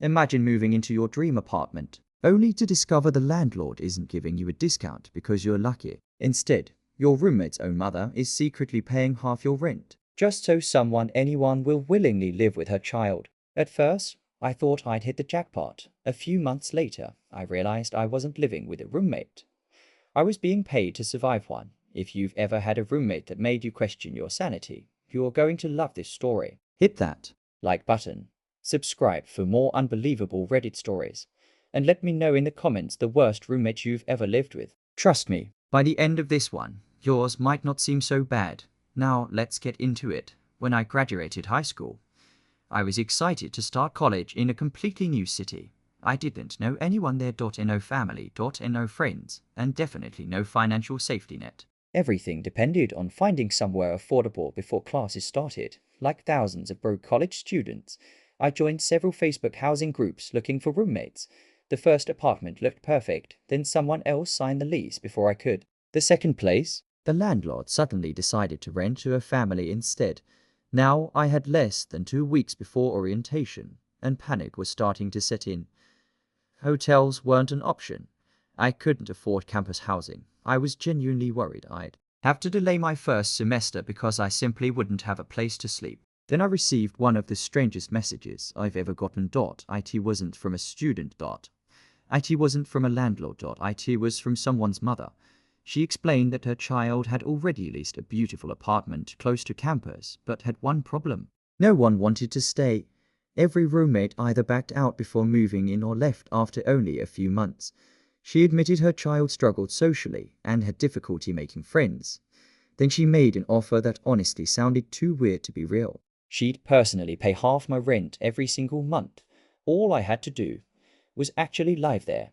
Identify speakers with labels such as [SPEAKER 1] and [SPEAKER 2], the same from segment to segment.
[SPEAKER 1] Imagine moving into your dream apartment, only to discover the landlord isn't giving you a discount because you're lucky. Instead, your roommate's own mother is secretly paying half your rent, just so anyone will willingly live with her child. At first, I thought I'd hit the jackpot. A few months later, I realized I wasn't living with a roommate. I was being paid to survive one. If you've ever had a roommate that made you question your sanity, you're going to love this story. Hit that like button, subscribe for more unbelievable Reddit stories, and let me know in the comments the worst roommate you've ever lived with. Trust me, by the end of this one, yours might not seem so bad. Now let's get into it. When I graduated high school, I was excited to start college in a completely new city. I didn't know anyone there. No family, no friends, and definitely no financial safety net. Everything depended on finding somewhere affordable before classes started. Like thousands of broke college students, I joined several Facebook housing groups looking for roommates. The first apartment looked perfect, then someone else signed the lease before I could. The second place, the landlord suddenly decided to rent to a family instead. Now I had less than 2 weeks before orientation, and panic was starting to set in. Hotels weren't an option. I couldn't afford campus housing. I was genuinely worried I'd have to delay my first semester because I simply wouldn't have a place to sleep. Then I received one of the strangest messages I've ever gotten. It wasn't from a student. It wasn't from a landlord. It was from someone's mother. She explained that her child had already leased a beautiful apartment close to campus, but had one problem. No one wanted to stay. Every roommate either backed out before moving in or left after only a few months. She admitted her child struggled socially and had difficulty making friends. Then she made an offer that honestly sounded too weird to be real. She'd personally pay half my rent every single month. All I had to do was actually live there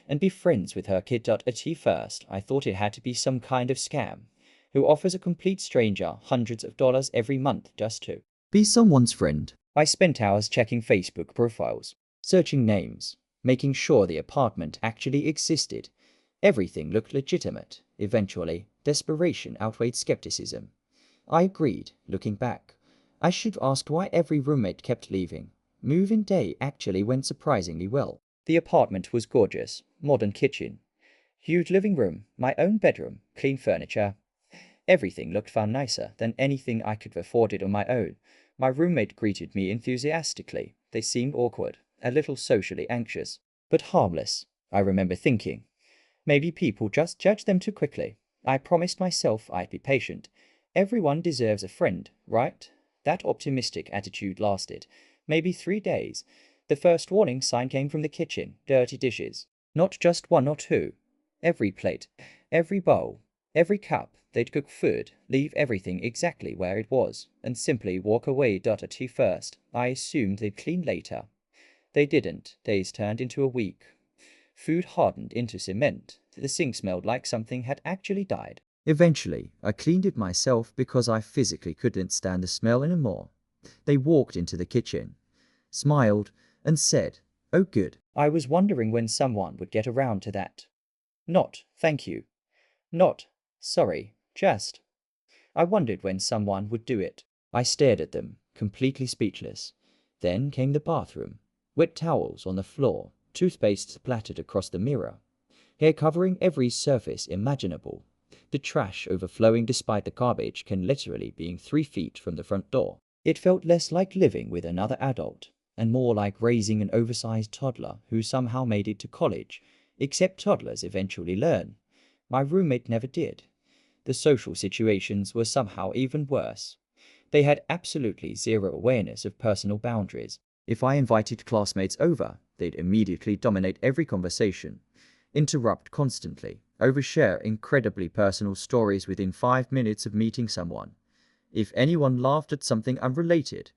[SPEAKER 1] and be friends with her kid. At first, I thought it had to be some kind of scam who offers a complete stranger hundreds of dollars every month just to be someone's friend. I spent hours checking Facebook profiles, searching names, making sure the apartment actually existed. Everything looked legitimate. Eventually, desperation outweighed skepticism. I agreed, looking back. I should have asked why every roommate kept leaving. Move-in day actually went surprisingly well. The apartment was gorgeous. Modern kitchen, huge living room, my own bedroom, clean furniture. Everything looked far nicer than anything I could have afforded on my own. My roommate greeted me enthusiastically. They seemed awkward, a little socially anxious, but harmless. I remember thinking, maybe people just judge them too quickly. I promised myself I'd be patient. Everyone deserves a friend, right? That optimistic attitude lasted maybe 3 days. The first warning sign came from the kitchen. Dirty dishes. Not just one or two. Every plate, every bowl, every cup. They'd cook food, leave everything exactly where it was, and simply walk away. At first, I assumed they'd clean later. They didn't. Days turned into a week. Food hardened into cement. The sink smelled like something had actually died. Eventually, I cleaned it myself because I physically couldn't stand the smell anymore. They walked into the kitchen, smiled, and said, "Oh good." I was wondering when someone would get around to that. Not, "Thank you." Not, "Sorry, just." I wondered when someone would do it. I stared at them, completely speechless. Then came the bathroom. Wet towels on the floor, toothpaste splattered across the mirror, hair covering every surface imaginable. The trash overflowing despite the garbage can literally being 3 feet from the front door. It felt less like living with another adult, and more like raising an oversized toddler who somehow made it to college, except toddlers eventually learn. My roommate never did. The social situations were somehow even worse. They had absolutely zero awareness of personal boundaries. If I invited classmates over, they'd immediately dominate every conversation, interrupt constantly, overshare incredibly personal stories within 5 minutes of meeting someone. If anyone laughed at something unrelated,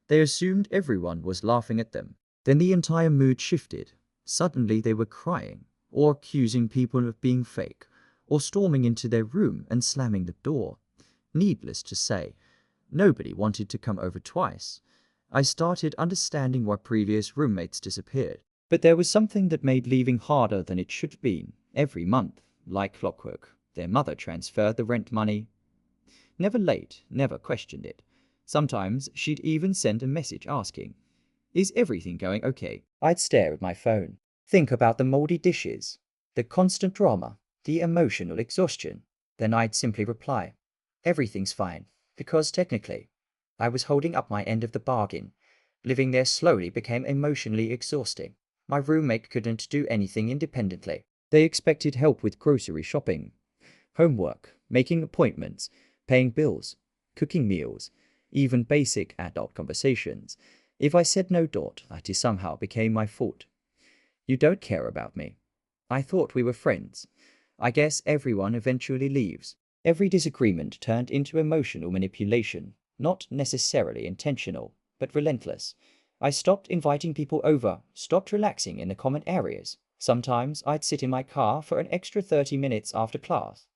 [SPEAKER 1] they assumed everyone was laughing at them. Then the entire mood shifted. Suddenly they were crying, or accusing people of being fake, or storming into their room and slamming the door. Needless to say, nobody wanted to come over twice. I started understanding why previous roommates disappeared. But there was something that made leaving harder than it should have been. Every month, like clockwork, their mother transferred the rent money. Never late, never questioned it. Sometimes she'd even send a message asking, Is everything going okay? I'd stare at my phone, think about the moldy dishes, the constant drama, the emotional exhaustion. Then I'd simply reply, everything's fine, because technically, I was holding up my end of the bargain. Living there slowly became emotionally exhausting. My roommate couldn't do anything independently. They expected help with grocery shopping, homework, making appointments, paying bills, cooking meals, even basic adult conversations. If I said no, that somehow became my fault. You don't care about me. I thought we were friends. I guess everyone eventually leaves. Every disagreement turned into emotional manipulation, not necessarily intentional, but relentless. I stopped inviting people over, stopped relaxing in the common areas. Sometimes I'd sit in my car for an extra 30 minutes after class,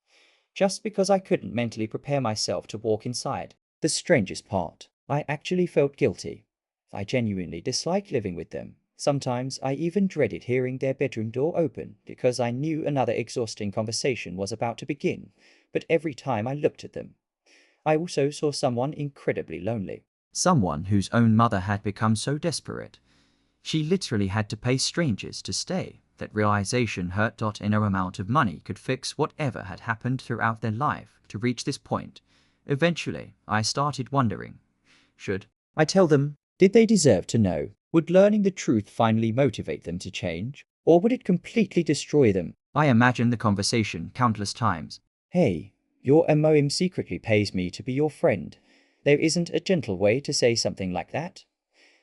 [SPEAKER 1] just because I couldn't mentally prepare myself to walk inside. The strangest part, I actually felt guilty. I genuinely disliked living with them. Sometimes I even dreaded hearing their bedroom door open because I knew another exhausting conversation was about to begin. But every time I looked at them, I also saw someone incredibly lonely. Someone whose own mother had become so desperate, she literally had to pay strangers to stay. That realization hurt. No amount of money could fix whatever had happened throughout their life to reach this point. Eventually, I started wondering, should I tell them? Did they deserve to know? Would learning the truth finally motivate them to change? Or would it completely destroy them? I imagined the conversation countless times. Hey, your MOM secretly pays me to be your friend. There isn't a gentle way to say something like that.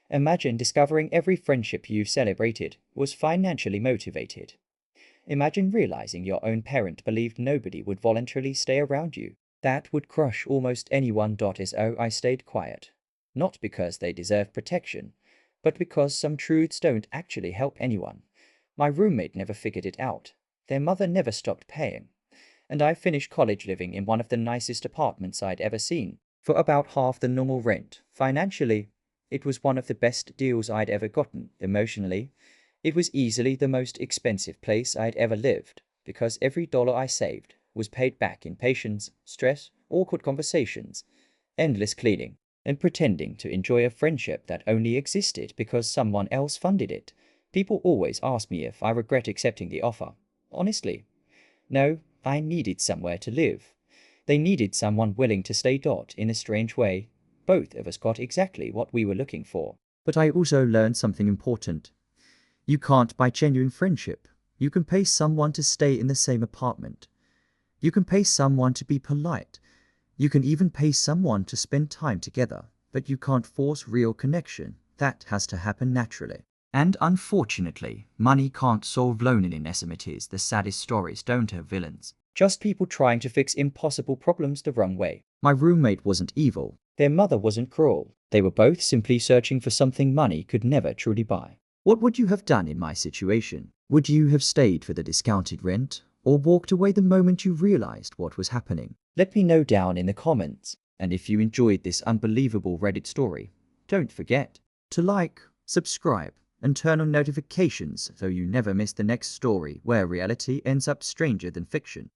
[SPEAKER 1] Imagine discovering every friendship you've celebrated was financially motivated. Imagine realizing your own parent believed nobody would voluntarily stay around you. That would crush almost anyone. So I stayed quiet. Not because they deserve protection, but because some truths don't actually help anyone. My roommate never figured it out. Their mother never stopped paying. And I finished college living in one of the nicest apartments I'd ever seen, for about half the normal rent. Financially, it was one of the best deals I'd ever gotten. Emotionally, it was easily the most expensive place I'd ever lived, because every dollar I saved was paid back in patience, stress, awkward conversations, endless cleaning, and pretending to enjoy a friendship that only existed because someone else funded it. People always ask me if I regret accepting the offer. Honestly, no, I needed somewhere to live. They needed someone willing to stay. In a strange way, both of us got exactly what we were looking for. But I also learned something important. You can't buy genuine friendship. You can pay someone to stay in the same apartment. You can pay someone to be polite. You can even pay someone to spend time together. But you can't force real connection. That has to happen naturally. And unfortunately, money can't solve loneliness. It is the saddest stories don't have villains. Just people trying to fix impossible problems the wrong way. My roommate wasn't evil. Their mother wasn't cruel. They were both simply searching for something money could never truly buy. What would you have done in my situation? Would you have stayed for the discounted rent, or walked away the moment you realized what was happening? Let me know down in the comments. And if you enjoyed this unbelievable Reddit story, don't forget to like, subscribe, and turn on notifications so you never miss the next story where reality ends up stranger than fiction.